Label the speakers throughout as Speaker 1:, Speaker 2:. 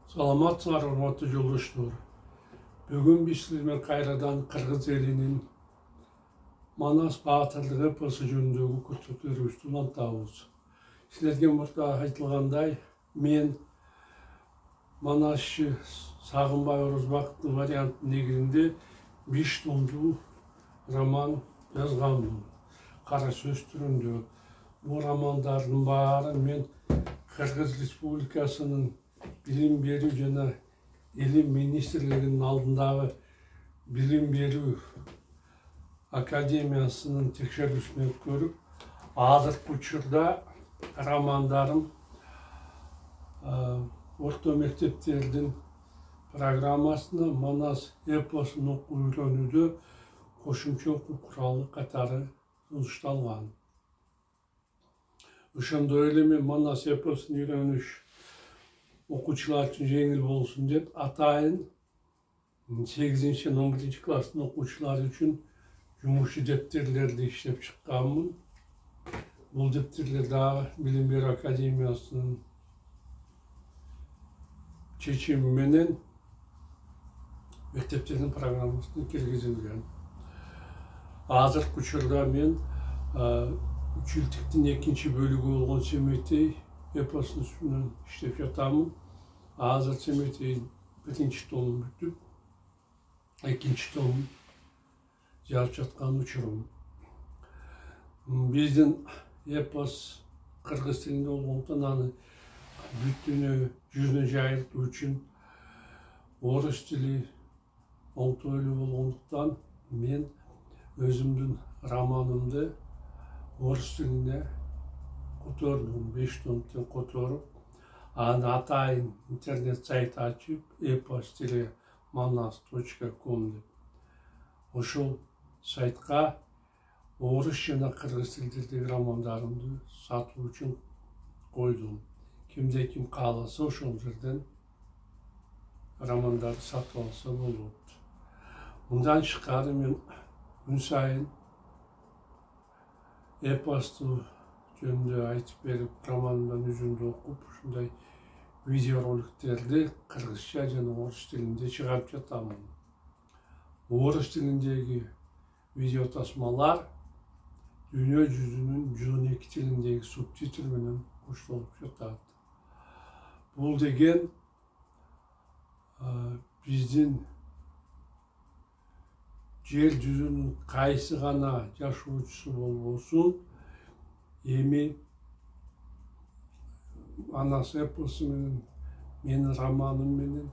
Speaker 1: Саламатсыздар, урматтуу жолдоштор. Бүгүн биз сиз менен кайрадан кыргыз элинин Манас баатырлык эпосу жөнүндөгү көрсөтүүлөрүбүздү улантабыз. Силерге мурда айтылгандай, мен Манасчы Сагынбай Орозбактын вариантынын негизинде 5 томдуу роман жазганмын. Кара сөз түрүндө. Бул романдардын баарын мен Кыргыз Республикасынын Билим берүү жана Элим министрлигинин алдындагы Билим берүү академиясынын текшерүүсүн өткөрүп, азыркы учурда романдарым орто мектептердин программасына Манас эпосун окуп үйрөнүүдө кошумча окуу куралы катары сунушталган. Ошондой эле мен Манас эпосун үйрөнүш окуучулар үчүн жеңил болсун деп атайын 8-11 класстын окуучулары үчүн жумушчу дептерлерди иштеп чыкканмын. Бул дептерлер дагы Билим берүү академиясынын чечими менен мектептердин программасына киргизилген. Азыркы учурда мен үчүлтүктүн экинчи бөлүгү болгон Семетей эпосунун үстүнөн иштеп жатамын. Азыр Семетейдин биринчи тому бүтүп, экинчи тому жазып жаткан учурум. Биздин эпос кыргыз тилинде болгондуктан аны бүтүнү жүзүнө жайылтуу үчүн орус тили оңтойлуу болгондуктан мен өзүмдүн романымды орус тилине котордум, 5 томдон которуп, аны атайын интернет сайт ачып, epos-manas.com деп. Ошол сайтка орус жана кыргыз тилдердеги романдарымды сатуу үчүн койдум. Кимде ким кааласа ошол жерден романдарды сатып алса болот. Мындан тышкары мен күн сайын эпосту жөнүндө айтып берип, романымдан үзүндү окуп, ушундай видеороликтерди кыргызча жана орус тилинде чыгарып жатамын. Орус тилиндеги видео тасмалар дүйнө жүзүнүн 112 тилиндеги субтитр менен коштолуп жатат. Бул деген биздин жер жүзүнүн кайсы гана жашоочусу болбосун, эми Манас эпосу менен, менин романым менен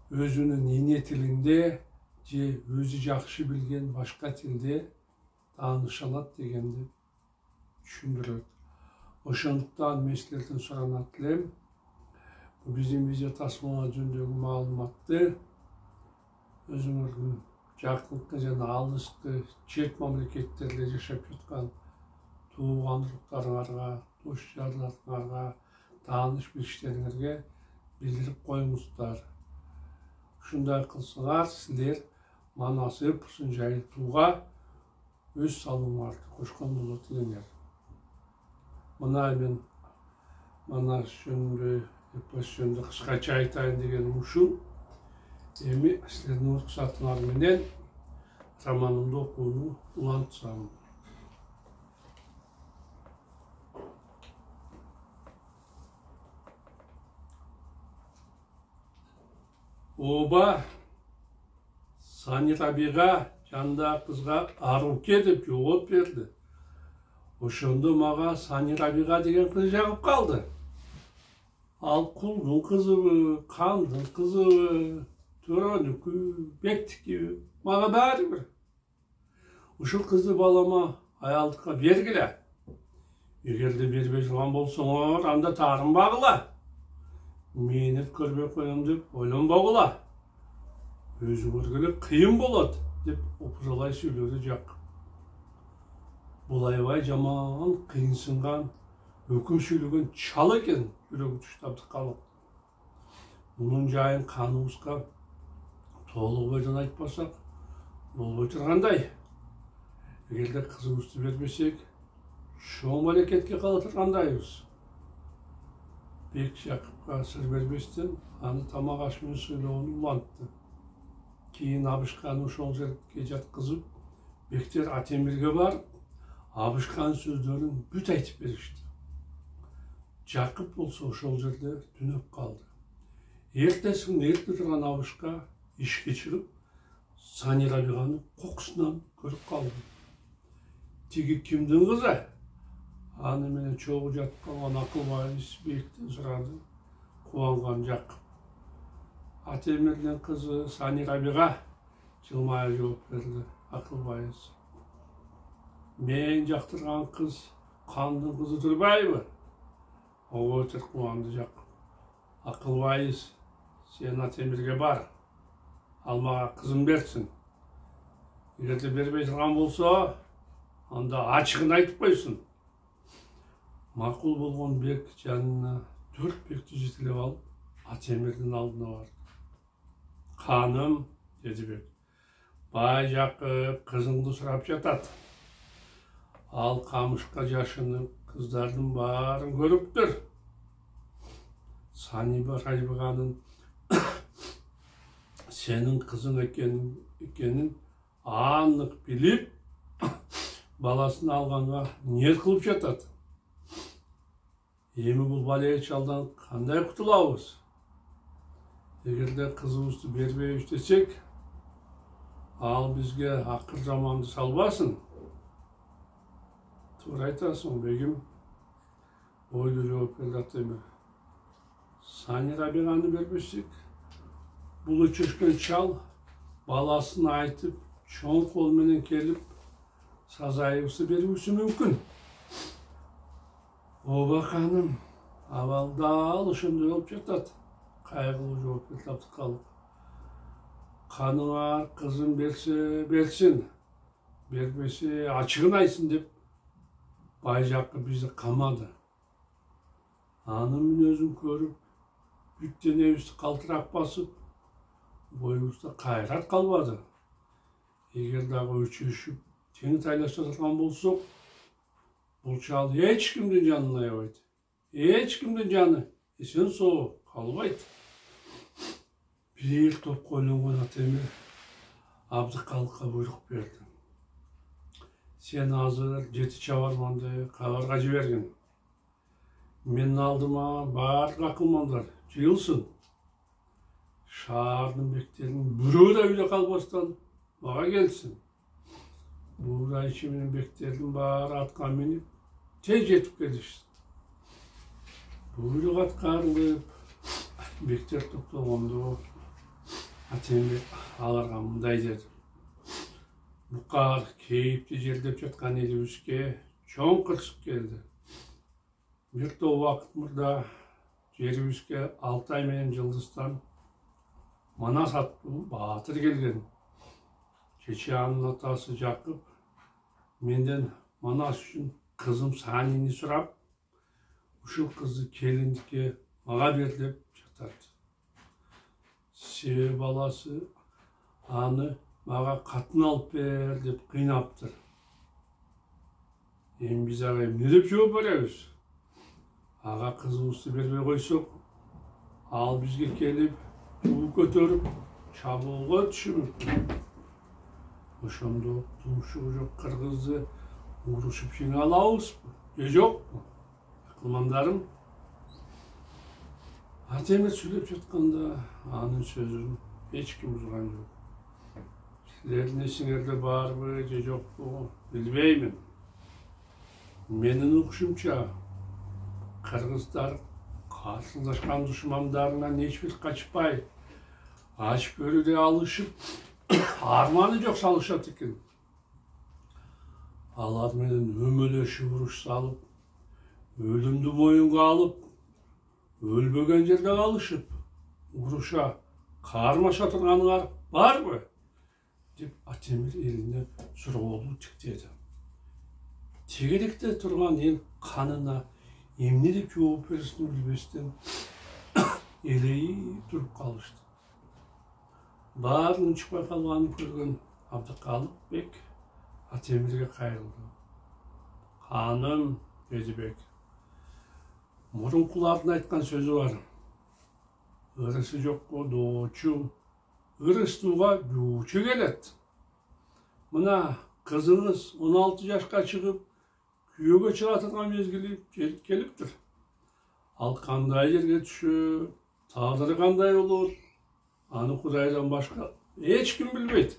Speaker 1: өзүнүн эне тилинде же өзү жакшы билген башка тилде тааныша алат дегенди түшүндүрөт. Ошондуктан мен силерден суранат элем, биздин видео тасмалар жөнүндөгү маалыматты өзүңөрдүн жакынкы жана алыскы чет мамлекеттерде жашап жаткан туугандыктарыңарга, дос жарларыңарга, тааныш билиштериңерге билдирип коюңуздар. Ушундай кылсаңар, силер Манас эпосун жайылтууга өз салымыңарды кошкон болот элеңер. Мына мен Манас жөнүндө, эпос жөнүндө кыскача айтайын дегеним ушул. Эми силердин уруксатыңар менен романымды окууну улантсам. Оба Санирабига жандагы кызга Аруке деп жооп берди. Ошондо мага Санирабига деген кыз жагып калды. Ал кулдун кызыбы, кандын кызыбы, төрөнүкү, бектикиби, мага баары бир. Ушул кызды балама аялдыкка бергиле. Эгерде бербей турган болсоңор, анда таарынбагыла. Мени көрбөй коем деп ойлонбогула. Өзүңөргө кыйын болот деп опуралай сүйлөдү жак. Бул аябай жаман кыйынсынган, өкүм сүйлөгөн чал экен, жүрөгү туштап калып. Мунун жайын каныбызга толугуйдан айтпасак болбой тургандай. Эгерде кызыбызды бербесек, чоң мамлекетке кала тургандайбыз. Бек Жақыпқа сыр бербестен аны тамақ ашымен сөйлеуін улантты. Кейін Абышқаны ошол жерге жатқызып, бектер Атемирге барып, Абышқанын сөздерін бүт айтып беришти. Жақып болса ошол жерде түнөп калды. Эртесин эрте турган Абышқа ишке чыгып, Сани Рабиғаны кокусунан көрүп калды. Тиги кимдин кызы? Аны менен чогуу жатып калган Акылбай Бектен сурады. Кубанган Жақып. Атемирдин кызы Сани Рабиға, жылмая жооп берди Акылбай. Мен жактырган кыз кандын кызы турбайбы? Ого өтір кубанды Жақып. Акылбай, сен Атемирге бар, ал мага кызын берсин. Эгерде бербей турган болсо, анда ачыгын айтып койсун. Макул болгон Бек жанына 4 бекти жетелеп алып, Атемирдин алдына барды. Ханым, деди Бек, бай Жақып кызыңды сурап жатат. Ал камышка жашынып, кыздардын баарын көрүптүр. Сани Рабиғанын сенин кызың экенин анық билип, баласын алганга ниет кылып жатат. Эми бул балия чалдан кандай кутулабыз? Эгерде кызыбызды бербейбиз десек, ал бизге акыр заманды салбасын. Туура айтасың, бегим, ойлуу жооп берди Атемир. Сани Рабиғаны бербесек, бул өчөшкөн чал баласын айтып, чоң кол менен келип, сазайыбысы берүүсү мүмкүн. Оба ханым, абалда ошондой болуп жатат. Кайгылуу жооп берди Абдыкалып. Каныңар кызын берсе берсин, бербесе ачыгын айтсын деп бай Жақып бизди камады. Анын мүнөзүн көрүп, бүт денебизди калтырап басып, боюбузда кайрат калбады. Эгер дагы өчөшүп, тең тайлаша турган болсок, бул чал эч кимдин жанын аябайт. Эч кимдин жаны эсен соо калбайт. Бир топ ойлонгон Атемир Абдыкалыкка буйрук берди. Сен азыр 7 чабарманды кабарга жибергин. Менин алдыма баардык акылмандар жыйылсын. Шаардын бектеринин бирөө да үйлө калбастан мага келсин. Буурайчы менен бектердин баары атка минип, тез жетип келишsin. Буйрук аткарылып, бектер топтогондо Атемир аларга мындай деди. Букар кейипти жердеп жаткан элибизге чоң кырсык келди. Бир топ убакыт мурда жерибизге Алтай менен Жылдыздан Манас аттуу баатыр келген. Чече анын атасы Жақып менден Манас үчүн кызым Санини сурап, ушул кызды келиндикке мага бер деп жатат. Себеби баласы аны мага катын алып бер деп кыйнаптыр. Эми биз ага эмне деп жооп беребиз? Ага кызыбызды бербей койсок, ал бизге келип, уу көтөрүп, чабуулга түшүшү мүмкүн. Ошондо тумшугу жок кыргызды урушуп жеңе алабызбы? Же жокпу? Акылмандарым, Атемир сүйлөп жатканда анын сөзүн эч ким узган жок. Силердин эсиңерде барбы же жокпу билбеймин. Менин угушумча, кыргыздар каршылашкан душмандарынан эч бир качпай, ач бөрүдө алышып, арманы жок салышат экен. Алар менен өмөлөшүп уруш салып, өлүмдү моюнга алып, өлбөгөн жерде калышып, уруша кармаша турганыңар барбы? Деп Атемир элине суроолу тиктеди. Тегеректе турган эл канына эмне деп жооп беришин билбестен элейип туруп калышты. Баарын чыкпай калганын көргөн Абдыкалып Бек Атемирге кайрылды. Ханым, деди Бек, Мұрынқұлардың айтқан сөзі бар. Ырысы жоққа доочу, ырыстуға жуучу келет. Мына қызыңыз 16 жашқа шығып, күйеуге шығатырған мезгілі жетіп келіптір. Ал қандай жерге түшіп, тағдыры қандай olur, аны Құдайдан башқа ешкім білмейді.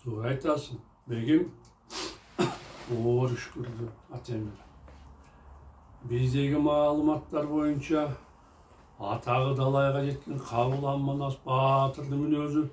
Speaker 1: Тура айтасың, бегім ор шүкірді Атемір. Биздегі маалыматтар бойынша атағы далайға жеткен Қабылан Манас батырдың өзі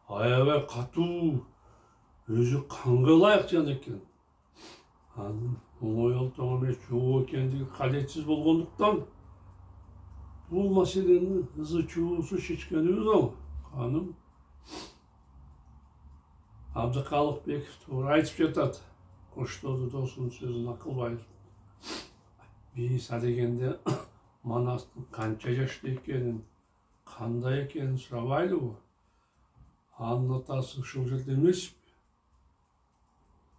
Speaker 1: аябай қату, өзі қанға лайық жан екен. Аның оңай олтоң емес жоқ екендігі қадетсіз болғандықтан бұл мәселені ызы чуысы шешкен өзі ханым Абдықалықбеков тура айтып жатады. Қоштоды досының сөзін ақылбай. Бейса дегенде Манастың қанша жашты екенін, қандай екенін сұрабайды ғой. Анын атасы ушул жерде емес пе?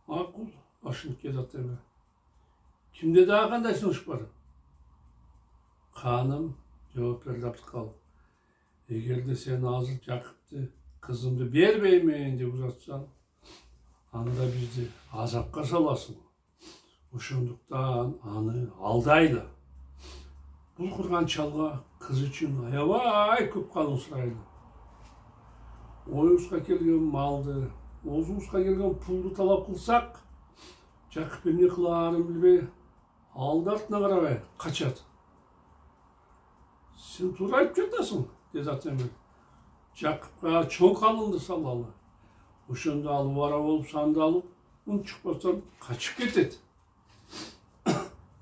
Speaker 1: Мақұл, ашынып кетеді ме? Кімде дағы қандай сұныш бар? Ханым жауап берді Абдықалып. Егерде сен азыр Жақыпты қызымды бербеймін деп ұзатсаң, анда бізді азапқа саласың. Ошондуктан аны алдайды. Бұл құрған чалға қыз үшін аябай көп қалың сұрайды. Ойымызға келген малды, озымызға келген пулды талап қылсақ, Жақып не қыларын білбей, алды артына қарабай қачады. Сен тура айтып жатасың, деді Атемір. Жақыпқа чоң қалыңды салалы. Ошонда алып ара болып санды алып, ұн шықпастан қачып кетеді.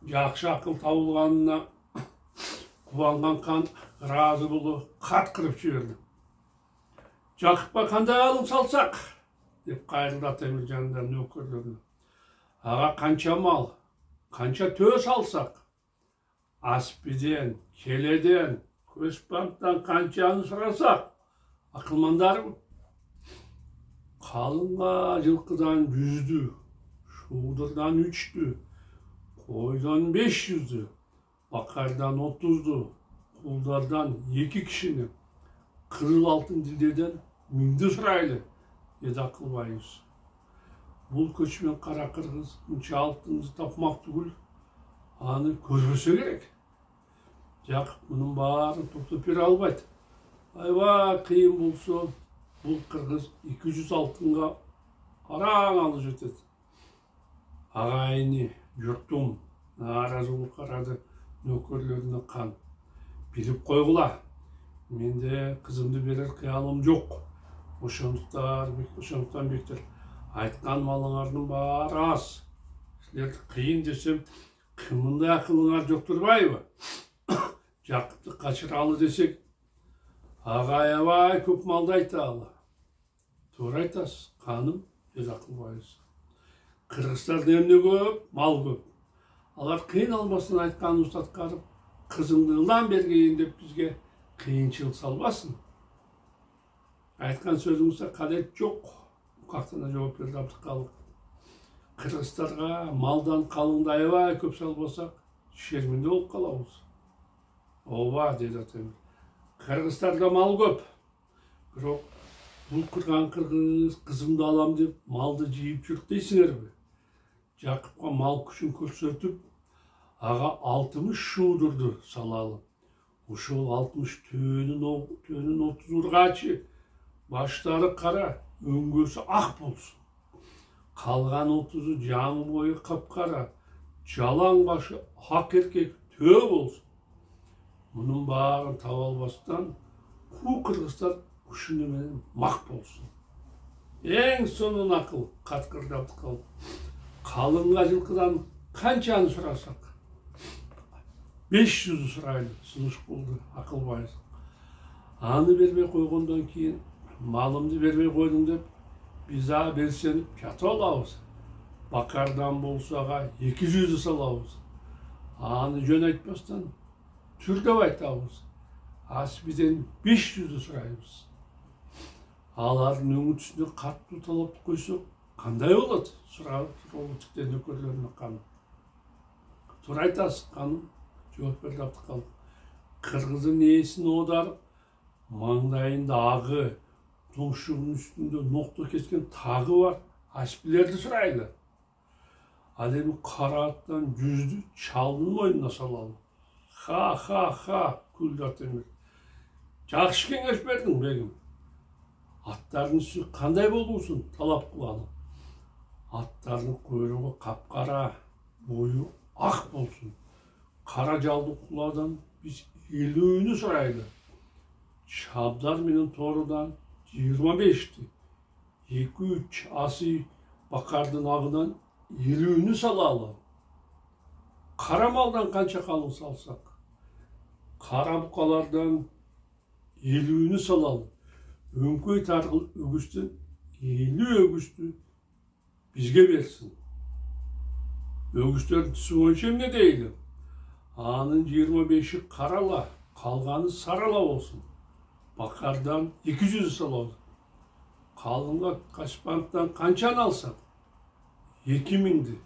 Speaker 1: Жақшы ақыл табылғанына қуанған қан разы болу қат қырып жіберді. Жақыпқа қандай алым салсақ, деп қайырылды Атемір жанында нөкерлеріне. Аға қанша мал, қанша төс алсақ, Аспиден, Келеден, Көшбанктан қаншаны сұрасақ, ақылмандарым қалыңға жылқыдан 100-ді, шудырдан 3-ді, қойдан 500-ді, бақардан 30-ды, құлдардан 2 кішіні, қырыл алтын ділдеден 1000-ді сұрайлы, деді Ақылбайыз. Бұл көшмен қара қырғыз мұнша алтынды тапмақ түгіл, аны көрбесе керек. Жақып мұның барын топтап бере албайды. Айва қиын болса, бұл қырғыз 200 алтынға араң алып жетеді. Ағайыны, жұртым, наразылық қарады нөкерлеріне қан. Біліп қойғыла, менде қызымды берер қиялым жоқ. Ошондықтан бектер, айтқан малыңардың бары аз. Сілерді қиын десем, кімінде ақылыңар жоқ тұрбайбы? Жақыпты қашыралы десек, ағай көп малды айталы. Тура айтасыз, қаным, деді Ақылбайыз. Қырғыздар демне көп, мал көп. Алар қиын алмасын айтқан ұстатқарып, қызыңды ылан бергейін деп бізге қиыншылық салбасын. Айтқан сөзіңізде қадет жоқ, қақтана жауап берді Абдықалып. Қырғыздарға малдан қалыңды аябай көп салбасақ, шерменде болып қаламыз. Ова, деді Атемір. Қырғыздарда мал көп. Бірақ бұл қырған қырғыз қызымды алам деп малды жиып жүріп дейсіңер бе? Жақыпқа мал күшін көрсетіп, аға 60 шудырды салалы. Ошол 60 төнін 30 ұрғачы, баштары қара, өңгөсі ақ болсын. Қалған 30-ы жаңы бойы қап-қара, жалаң башы ақ еркек тө болсын. Мұның барын табалбастан, қу қырғыздар күшіні менен мақ болсын. Ең сонын ақыл қатқырды Абдықалып. Қалыңға жылқыдан қаншаны сұрасақ? 500-ді сұрайды, сыныш болды Ақылбайыз. Аны бермей қойғандан кейін, малымды бермей қойдым деп, биза белсеніп жатып алабыз. Бақардан болсаға 200-ді салабыз. Аны жөн айтпастан, түрдеп айтабыз. Аспиден 500-ді сұраймыз. Алардың өңітісіне қатты талап қойсақ, қандай болады? Сұрауы тіктен нөкерлеріне қаным. Тура айтасыз, қаным, Cevap verdi Abdülkadir. Kırgız'ın neyesini odarıp, mangdayında ağı, domşuğun üstünde nokta kesken tağı var. Aşpilerdi sırayla. Adem'i kara attan yüzdü, çaldın mı oyununa salalım. Ha ha ha, küldü Atemir. Жақсы кеңеш бердің бегім. Аттардың үсті қандай болусын талап қылады. Аттардың құйрығы қап-қара, бойы ақ болсын. Қара жалды құладан біз елуіні сұрайды. Шабдар менен торыдан 25'ti. 2-3 асы бақардың ағынан 50'ünü салалы. Қара малдан қанша қалың салсақ, қара бұқалардан 50'ünü salalım. Önkөy targıl ögüstün 50 ögüstü bizge versin. Ögüstlerin tüsü ölçem ne değil. Anın 25'i karala, kalganı sarala olsun. Bakardan 200'ü salalım. Kalınga kaçbanktan kançan alsak 2000'di.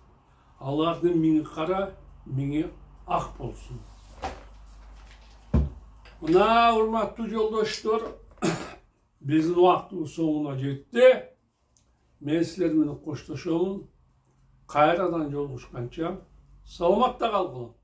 Speaker 1: Alardın mini kara, mini ak olsun. Mına hurmatlı yoldaşlar, bizim vaktimiz sonuna jetti. Men sizler bilen koştaşamın. Kayradan joluguşkança salamatda kalgıla.